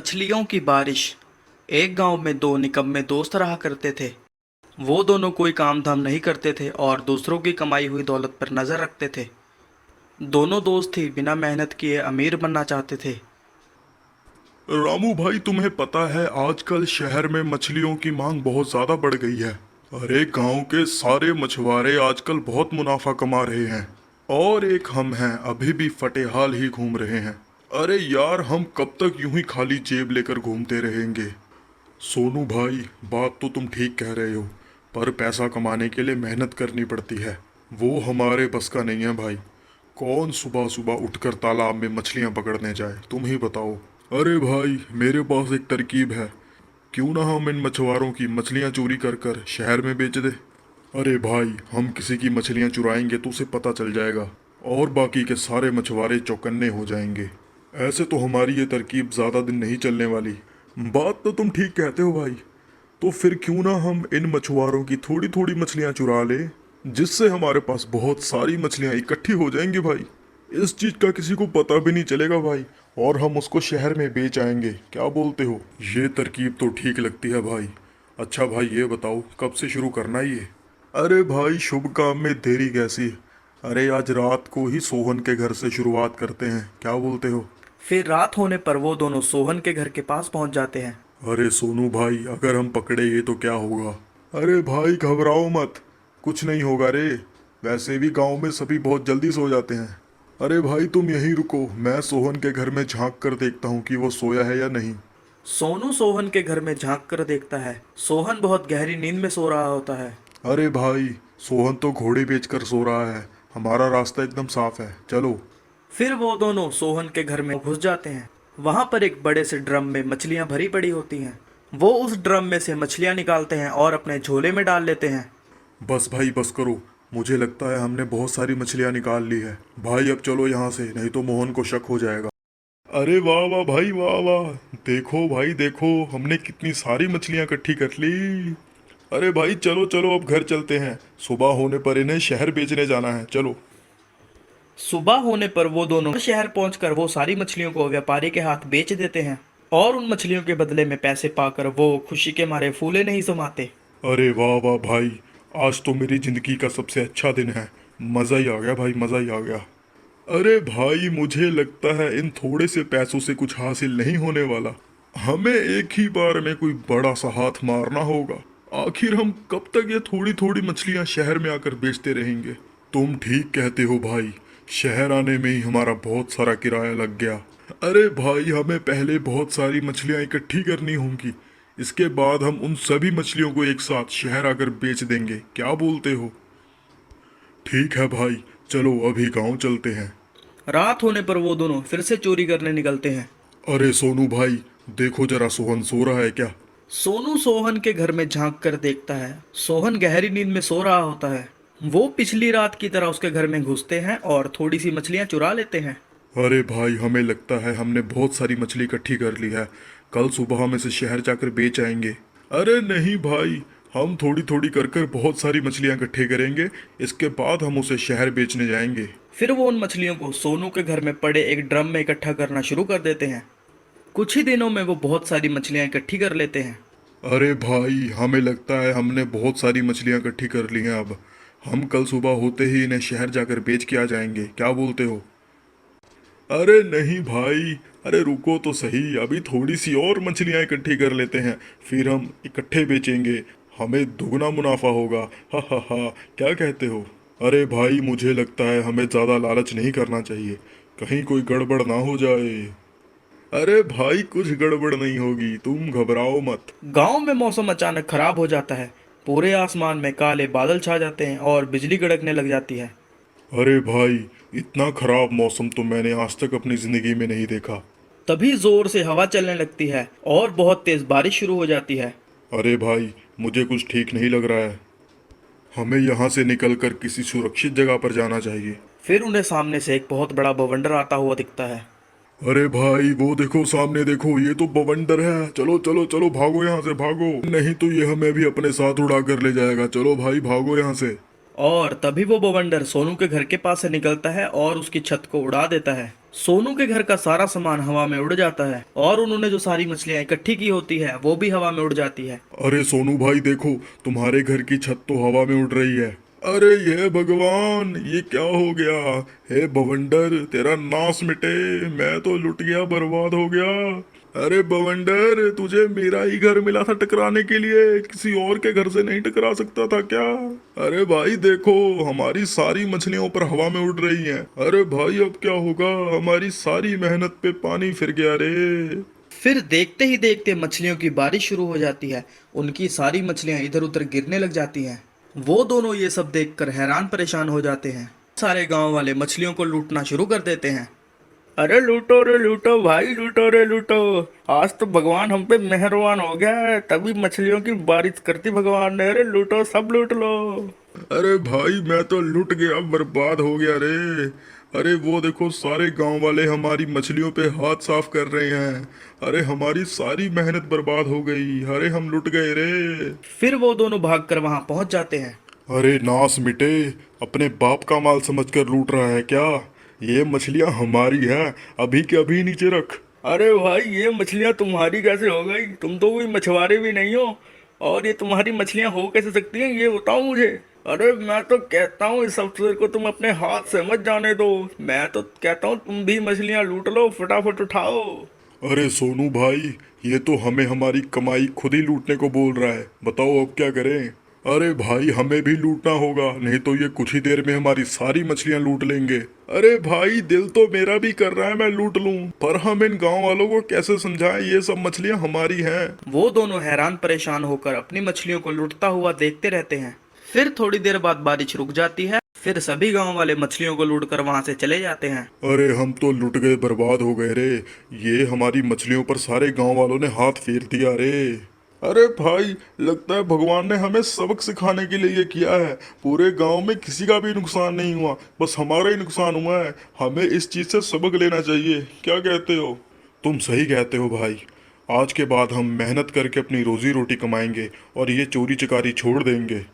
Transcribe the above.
मछलियों की बारिश। एक गांव में दो निकम्मे दोस्त रहा करते थे। वो दोनों कोई काम धाम नहीं करते थे और दूसरों की कमाई हुई दौलत पर नज़र रखते थे। दोनों दोस्त ही बिना मेहनत किए अमीर बनना चाहते थे। रामू भाई, तुम्हें पता है आजकल शहर में मछलियों की मांग बहुत ज्यादा बढ़ गई है। अरे गांव के सारे मछुआरे आजकल बहुत मुनाफा कमा रहे हैं और एक हम हैं अभी भी फटे हाल ही घूम रहे हैं। अरे यार, हम कब तक यूं ही खाली जेब लेकर घूमते रहेंगे। सोनू भाई, बात तो तुम ठीक कह रहे हो, पर पैसा कमाने के लिए मेहनत करनी पड़ती है। वो हमारे बस का नहीं है भाई। कौन सुबह सुबह उठकर तालाब में मछलियां पकड़ने जाए, तुम ही बताओ। अरे भाई, मेरे पास एक तरकीब है। क्यों ना हम इन मछुआरों की मछलियां चोरी कर कर शहर में बेच दे। अरे भाई, हम किसी की मछलियां चुराएंगे तो उसे पता चल जाएगा और बाकी के सारे मछुआरे चौकन्ने हो जाएंगे। ऐसे तो हमारी ये तरकीब ज़्यादा दिन नहीं चलने वाली। बात तो तुम ठीक कहते हो भाई। तो फिर क्यों ना हम इन मछुआरों की थोड़ी थोड़ी मछलियां चुरा लें, जिससे हमारे पास बहुत सारी मछलियां इकट्ठी हो जाएंगी भाई। इस चीज का किसी को पता भी नहीं चलेगा भाई, और हम उसको शहर में बेच आएंगे। क्या बोलते हो? ये तरकीब तो ठीक लगती है भाई। अच्छा भाई, ये बताओ कब से शुरू करना है ये? अरे भाई, शुभ काम में देरी कैसी। अरे आज रात को ही सोहन के घर से शुरुआत करते हैं, क्या बोलते हो? फिर रात होने पर वो दोनों सोहन के घर के पास पहुंच जाते हैं। अरे सोनू भाई, अगर हम पकड़े गए तो क्या होगा? अरे भाई घबराओ मत, कुछ नहीं होगा रे। वैसे भी गांव में सभी बहुत जल्दी सो जाते हैं। अरे भाई तुम यहीं रुको, मैं सोहन के घर में झांक कर देखता हूँ कि वो सोया है या नहीं। सोनू सोहन के घर में झांक कर देखता है। सोहन बहुत गहरी नींद में सो रहा होता है। अरे भाई, सोहन तो घोड़े बेचकर सो रहा है। हमारा रास्ता एकदम साफ है, चलो। फिर वो दोनों सोहन के घर में घुस जाते हैं। वहां पर एक बड़े से ड्रम में मछलियां भरी पड़ी होती हैं। वो उस ड्रम में से मछलियां निकालते हैं और अपने झोले में डाल लेते हैं। बस भाई बस करो, मुझे लगता है हमने बहुत सारी मछलियाँ निकाल ली है। भाई अब चलो यहाँ से, नहीं तो मोहन को शक हो जाएगा। अरे वाह वाह भाई, वाह वाह। देखो भाई देखो, हमने कितनी सारी मछलियाँ इकट्ठी कर ली। अरे भाई चलो चलो, अब घर चलते हैं। सुबह होने पर इन्हें शहर बेचने जाना है, चलो। सुबह होने पर वो दोनों शहर पहुंचकर वो सारी मछलियों को व्यापारी के हाथ बेच देते हैं और उन मछलियों के बदले में पैसे पाकर वो खुशी के मारे फूले नहीं समाते। अरे वाह वाह भाई, आज तो मेरी जिंदगी का सबसे अच्छा दिन है। मज़ा ही आ गया भाई, मज़ा ही आ गया। अरे भाई, मुझे लगता है इन थोड़े से पैसों से कुछ हासिल नहीं होने वाला। हमें एक ही बार में कोई बड़ा सा हाथ मारना होगा। आखिर हम कब तक ये थोड़ी थोड़ी मछलियां शहर में आकर बेचते रहेंगे? तुम ठीक कहते हो भाई, शहर आने में ही हमारा बहुत सारा किराया लग गया। अरे भाई, हमें पहले बहुत सारी मछलियां इकट्ठी करनी होंगी। इसके बाद हम उन सभी मछलियों को एक साथ शहर आकर बेच देंगे, क्या बोलते हो? ठीक है भाई, चलो अभी गांव चलते हैं। रात होने पर वो दोनों फिर से चोरी करने निकलते हैं। अरे सोनू भाई, देखो जरा सोहन सो रहा है क्या? सोनू सोहन के घर में झांक कर देखता है। सोहन गहरी नींद में सो रहा होता है। वो पिछली रात की तरह उसके घर में घुसते हैं और थोड़ी सी मछलियां चुरा लेते हैं। अरे भाई, हमें लगता है हमने बहुत सारी मछली इकट्ठी कर ली है। कल सुबह हम इसे शहर जाकर बेच आएंगे। अरे नहीं भाई, हम थोड़ी थोड़ी कर कर बहुत सारी मछलियां इकट्ठे करेंगे। इसके बाद हम उसे शहर बेचने जाएंगे। फिर वो उन मछलियों को सोनू के घर में पड़े एक ड्रम में इकट्ठा करना शुरू कर देते हैं। कुछ ही दिनों में वो बहुत सारी मछलियां इकट्ठी कर लेते हैं। अरे भाई, हमें लगता है हमने बहुत सारी मछलियां इकट्ठी कर ली हैं। अब हम कल सुबह होते ही इन्हें शहर जाकर बेच के आ जाएंगे, क्या बोलते हो? अरे नहीं भाई, अरे रुको तो सही, अभी थोड़ी सी और मछलियां इकट्ठी कर लेते हैं, फिर हम इकट्ठे बेचेंगे। हमें दुगना मुनाफा होगा। हा हा हा, क्या कहते हो? अरे भाई, मुझे लगता है हमें ज़्यादा लालच नहीं करना चाहिए, कहीं कोई गड़बड़ ना हो जाए। अरे भाई, कुछ गड़बड़ नहीं होगी, तुम घबराओ मत। गांव में मौसम अचानक खराब हो जाता है। पूरे आसमान में काले बादल छा जाते हैं और बिजली कड़कने लग जाती है। अरे भाई, इतना खराब मौसम तो मैंने आज तक अपनी ज़िंदगी में नहीं देखा। तभी जोर से हवा चलने लगती है और बहुत तेज बारिश शुरू हो जाती है। अरे भाई, मुझे कुछ ठीक नहीं लग रहा है। हमें यहाँ से निकलकर किसी सुरक्षित जगह पर जाना चाहिए। फिर उन्हें सामने से एक बहुत बड़ा बवंडर आता हुआ दिखता है। अरे भाई, वो देखो सामने देखो, ये तो बवंडर है। चलो चलो चलो, भागो यहाँ से भागो, नहीं तो ये हमें भी अपने साथ उड़ा कर ले जाएगा। चलो भाई, भागो यहाँ से। और तभी वो बवंडर सोनू के घर के पास से निकलता है और उसकी छत को उड़ा देता है। सोनू के घर का सारा सामान हवा में उड़ जाता है और उन्होंने जो सारी मछलियां इकट्ठी की होती है वो भी हवा में उड़ जाती है। अरे सोनू भाई देखो, तुम्हारे घर की छत तो हवा में उड़ रही है। अरे ये भगवान, ये क्या हो गया? हे बवंडर, तेरा नाश मिटे, मैं तो लुट गया, बर्बाद हो गया। अरे बवंडर, तुझे मेरा ही घर मिला था टकराने के लिए, किसी और के घर से नहीं टकरा सकता था क्या? अरे भाई देखो, हमारी सारी मछलियां ऊपर हवा में उड़ रही हैं। अरे भाई अब क्या होगा? हमारी सारी मेहनत पे पानी फिर गया रे। फिर देखते ही देखते मछलियों की बारिश शुरू हो जाती है। उनकी सारी मछलियां इधर उधर गिरने लग जाती हैं। वो दोनों ये सब देखकर हैरान परेशान हो जाते हैं। सारे गांव वाले मछलियों को लूटना शुरू कर देते हैं। अरे लूटो रे लूटो भाई, लूटो रे लूटो। आज तो भगवान हम पे मेहरबान हो गया है, तभी मछलियों की बारिश करती भगवान ने। अरे लूटो, सब लूट लो। अरे भाई मैं तो लुट गया, बर्बाद हो गया रे। अरे वो देखो, सारे गांव वाले हमारी मछलियों पे हाथ साफ कर रहे हैं। अरे हमारी सारी मेहनत बर्बाद हो गई। अरे हम लुट गए रे। फिर वो दोनों भागकर वहां पहुंच जाते हैं। अरे नास मिटे, अपने बाप का माल समझकर लूट रहा है क्या? ये मछलियां हमारी हैं, अभी के अभी नीचे रख। अरे भाई, ये मछलियां तुम्हारी कैसे हो गई? तुम तो कोई मछुआरे भी नहीं हो, और ये तुम्हारी मछलियां हो कैसे सकती हैं, ये बताओ मुझे। अरे मैं तो कहता हूँ इस अफसर को तुम अपने हाथ से मत जाने दो। मैं तो कहता हूँ तुम भी मछलियां लूट लो, फटाफट उठाओ। अरे सोनू भाई, ये तो हमें हमारी कमाई खुद ही लूटने को बोल रहा है, बताओ अब क्या करें? अरे भाई हमें भी लूटना होगा, नहीं तो ये कुछ ही देर में हमारी सारी मछलियां लूट लेंगे। अरे भाई दिल तो मेरा भी कर रहा है मैं लूट लूं, पर हम इन गांव वालों को कैसे समझाएं ये सब मछलियां हमारी हैं। वो दोनों हैरान परेशान होकर अपनी मछलियों को लूटता हुआ देखते रहते हैं। फिर थोड़ी देर बाद बारिश रुक जाती है। फिर सभी गांव वाले मछलियों को लूटकर वहां से चले जाते हैं। अरे हम तो लुट गए, बर्बाद हो गए रे। ये हमारी मछलियों पर सारे गांव वालों ने हाथ फेर दिया रे। अरे भाई, लगता है भगवान ने हमें सबक सिखाने के लिए ये किया है। पूरे गांव में किसी का भी नुकसान नहीं हुआ, बस हमारा ही नुकसान हुआ है। हमें इस चीज से सबक लेना चाहिए, क्या कहते हो? तुम सही कहते हो भाई। आज के बाद हम मेहनत करके अपनी रोजी रोटी कमाएंगे और ये चोरी चकारी छोड़ देंगे।